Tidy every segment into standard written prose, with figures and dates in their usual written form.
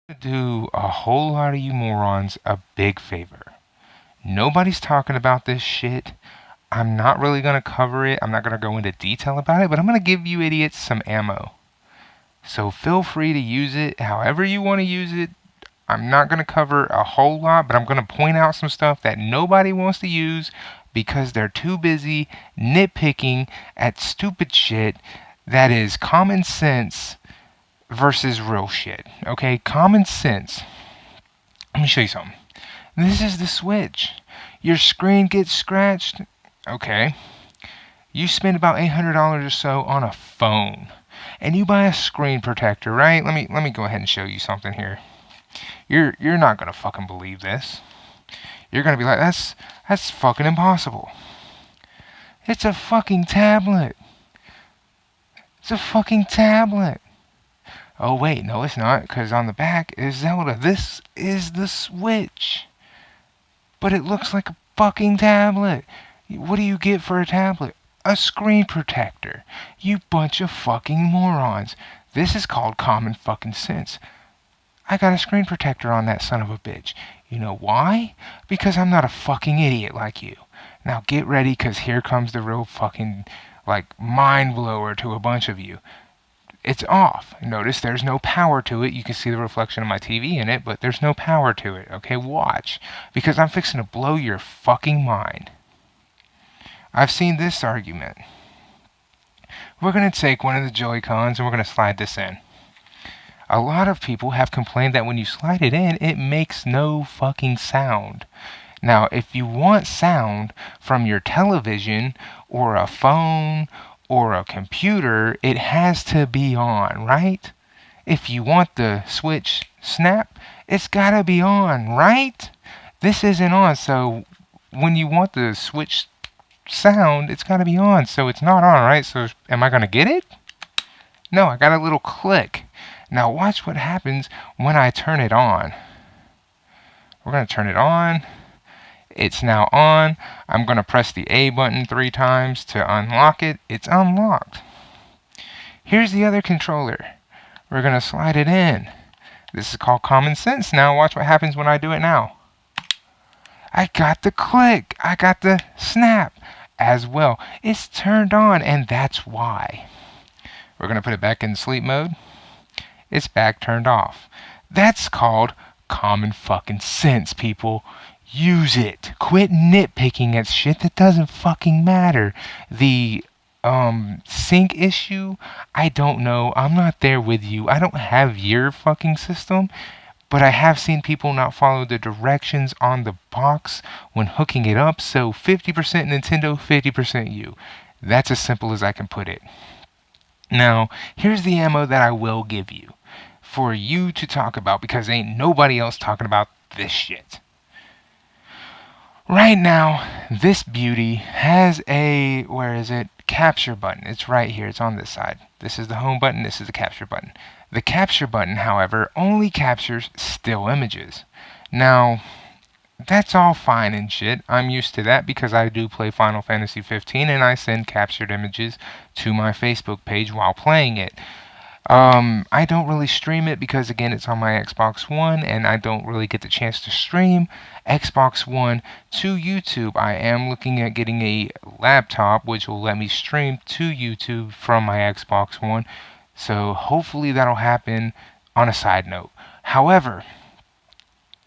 Do a whole lot of you morons a big favor. Nobody's talking about this shit. I'm not really going to cover it. I'm not going to go into detail about it, but I'm going to give you idiots some ammo. So feel free to use it however you want to use it. I'm not going to cover a whole lot, but I'm going to point out some stuff that nobody wants to use because they're too busy nitpicking at stupid shit that is common sense versus real shit. Okay, common sense. Let me show you something. This is the Switch. Your screen gets scratched. Okay. You spend about $800 or so on a phone, and you buy a screen protector, right? Let me go ahead and show you something here. You're not gonna fucking believe this. You're gonna be like, that's fucking impossible. It's a fucking tablet. It's a fucking tablet. Oh wait, no it's not, because on the back is Zelda. This is the Switch. But it looks like a fucking tablet. What do you get for a tablet? A screen protector. You bunch of fucking morons. This is called common fucking sense. I got a screen protector on that son of a bitch. You know why? Because I'm not a fucking idiot like you. Now get ready, because here comes the real fucking, mind blower to a bunch of you. It's off. Notice there's no power to it. You can see the reflection of my TV in it, but there's no power to it. Okay, watch. Because I'm fixing to blow your fucking mind. I've seen this argument. We're going to take one of the Joy-Cons and we're going to slide this in. A lot of people have complained that when you slide it in, it makes no fucking sound. Now, if you want sound from your television or a phone or a computer, it has to be on, right? If you want the Switch snap, it's gotta be on, right? This isn't on, so when you want the Switch sound, it's gotta be on, so it's not on, right? So am I gonna get it? No, I got a little click. Now watch what happens when I turn it on. We're gonna turn it on. It's now on. I'm going to press the A button 3 times to unlock it. It's unlocked. Here's the other controller. We're going to slide it in. This is called common sense. Now watch what happens when I do it now. I got the click. I got the snap as well. It's turned on, and that's why. We're going to put it back in sleep mode. It's back turned off. That's called common fucking sense, people. Use it. Quit nitpicking at shit that doesn't fucking matter. The sync issue, I don't know. I'm not there with you. I don't have your fucking system, but I have seen people not follow the directions on the box when hooking it up. So 50% Nintendo, 50% you. That's as simple as I can put it. Now, here's the ammo that I will give you for you to talk about, because ain't nobody else talking about this shit. Right now, this beauty has a, where is it? Capture button. It's right here. It's on this side. This is the home button. This is the capture button. The capture button, however, only captures still images. Now, that's all fine and shit. I'm used to that because I do play Final Fantasy 15 and I send captured images to my Facebook page while playing it. I don't really stream it because, again, it's on my Xbox One and I don't really get the chance to stream Xbox One to YouTube. I am looking at getting a laptop which will let me stream to YouTube from my Xbox One, so hopefully that'll happen. On a side note, however,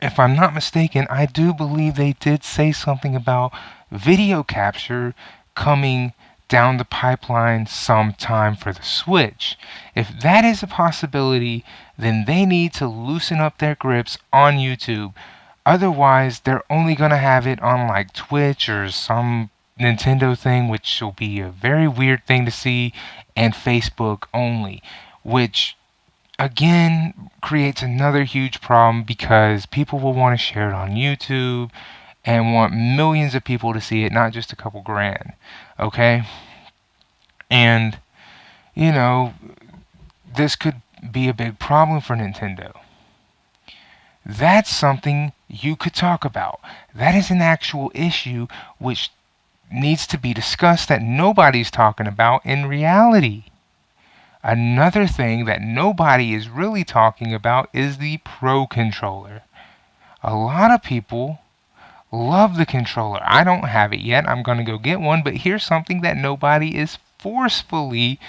if I'm not mistaken, I do believe they did say something about video capture coming down the pipeline sometime for the Switch. If that is a possibility, then they need to loosen up their grips on YouTube. Otherwise, they're only going to have it on like Twitch or some Nintendo thing, which will be a very weird thing to see, and Facebook only, which again creates another huge problem because people will want to share it on YouTube and want millions of people to see it, not just a couple grand. Okay? And, you know, this could be a big problem for Nintendo. That's something you could talk about. That is an actual issue which needs to be discussed that nobody's talking about in reality. Another thing that nobody is really talking about is the Pro Controller. A lot of people love the controller. I don't have it yet. I'm going to go get one, but here's something that nobody is forcefully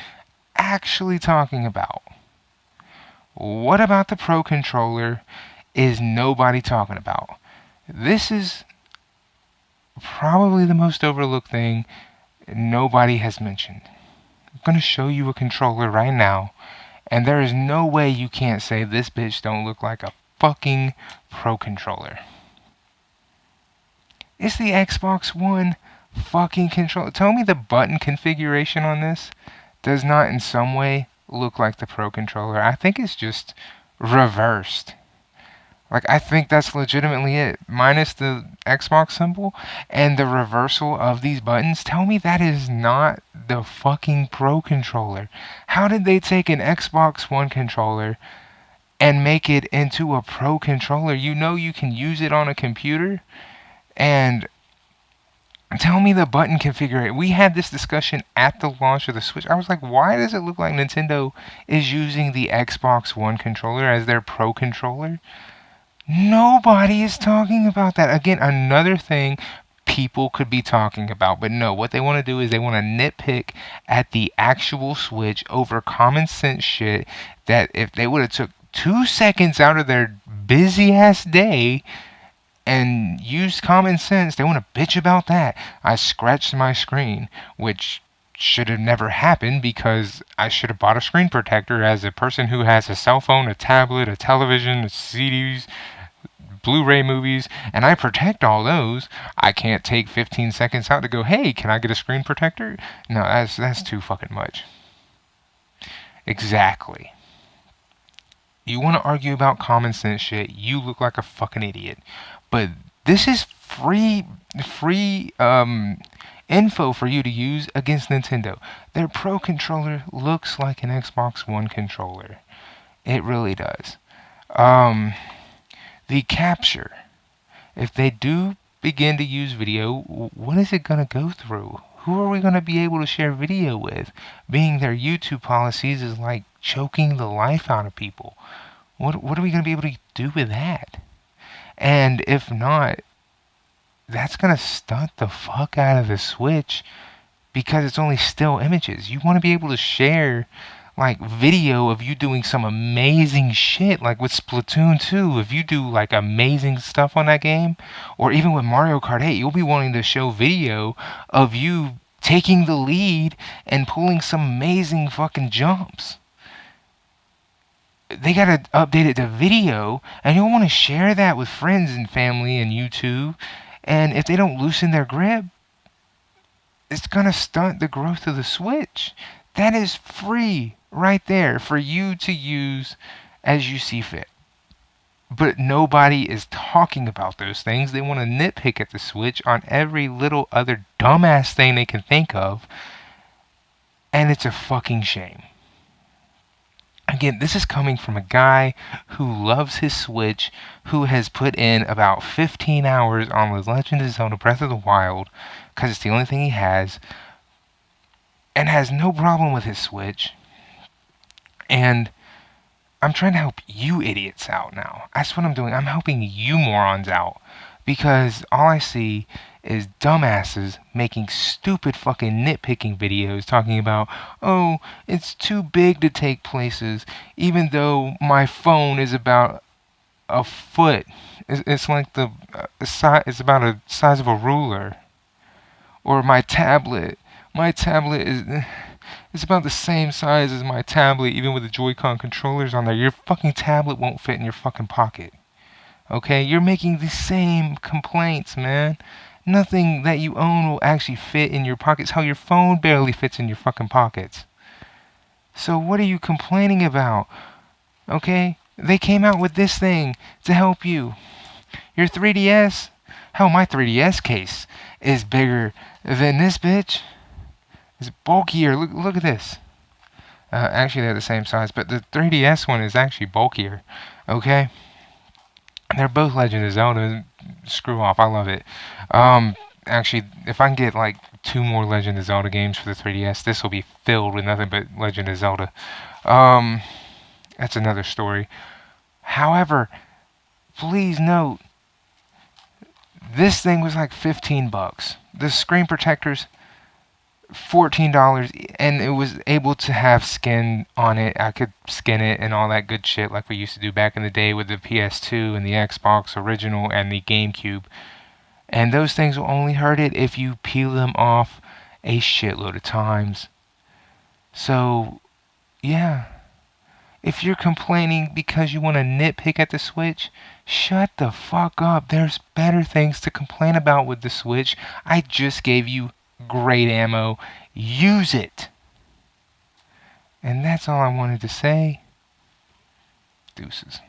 actually talking about. What about the Pro Controller is nobody talking about? This is probably the most overlooked thing nobody has mentioned. I'm going to show you a controller right now, and there is no way you can't say this bitch don't look like a fucking Pro Controller. It's the Xbox One fucking controller. Tell me the button configuration on this does not in some way look like the Pro Controller. I think it's just reversed. Like, I think that's legitimately it. Minus the Xbox symbol and the reversal of these buttons. Tell me that is not the fucking Pro Controller. How did they take an Xbox One controller and make it into a Pro Controller? You know you can use it on a computer. And tell me the button configuration. We had this discussion at the launch of the Switch. I was like, why does it look like Nintendo is using the Xbox One controller as their Pro Controller? Nobody is talking about that. Again, another thing people could be talking about. But no, what they want to do is they want to nitpick at the actual Switch over common sense shit that if they would have took 2 seconds out of their busy ass day and used common sense, they want to bitch about that. I scratched my screen, which should have never happened because I should have bought a screen protector as a person who has a cell phone, a tablet, a television, CDs, Blu-ray movies, and I protect all those. I can't take 15 seconds out to go, hey, can I get a screen protector? No, that's too fucking much. Exactly. You want to argue about common sense shit, you look like a fucking idiot. But this is free info for you to use against Nintendo. Their Pro Controller looks like an Xbox One controller. It really does. The capture. If they do begin to use video, what is it going to go through? Who are we going to be able to share video with? Being their YouTube policies is like choking the life out of people. What are we going to be able to do with that? And if not, that's going to stunt the fuck out of the Switch because it's only still images. You want to be able to share like video of you doing some amazing shit, like with Splatoon 2. If you do like amazing stuff on that game, or even with Mario Kart 8, you'll be wanting to show video of you taking the lead and pulling some amazing fucking jumps. They gotta update it to video, and you'll want to share that with friends and family and YouTube. And if they don't loosen their grip, it's gonna stunt the growth of the Switch. That is free right there for you to use as you see fit. But nobody is talking about those things. They want to nitpick at the Switch on every little other dumbass thing they can think of. And it's a fucking shame. Again, this is coming from a guy who loves his Switch, who has put in about 15 hours on The Legend of Zelda Breath of the Wild, because it's the only thing he has, and has no problem with his Switch. And I'm trying to help you idiots out now. That's what I'm doing. I'm helping you morons out. Because all I see is dumbasses making stupid fucking nitpicking videos talking about, oh, it's too big to take places, even though my phone is about a foot. It's like it's about the size of a ruler. Or my tablet is it's about the same size as my tablet, even with the Joy-Con controllers on there. Your fucking tablet won't fit in your fucking pocket. Okay? You're making the same complaints, man. Nothing that you own will actually fit in your pockets. How your phone barely fits in your fucking pockets. So what are you complaining about? Okay? They came out with this thing to help you. Your 3DS? Hell, my 3DS case is bigger than this bitch. It's bulkier. Look at this. Actually, they're the same size, but the 3DS one is actually bulkier. Okay? They're both Legend of Zelda. Screw off. I love it. Actually, if I can get like 2 more Legend of Zelda games for the 3DS. This will be filled with nothing but Legend of Zelda. That's another story. However, please note, this thing was like 15 bucks. The screen protectors, $14, and it was able to have skin on it. I could skin it and all that good shit like we used to do back in the day with the PS2 and the Xbox original and the GameCube. And those things will only hurt it if you peel them off a shitload of times. So, yeah. If you're complaining because you want to nitpick at the Switch, shut the fuck up. There's better things to complain about with the Switch. I just gave you great ammo. Use it. And that's all I wanted to say. Deuces.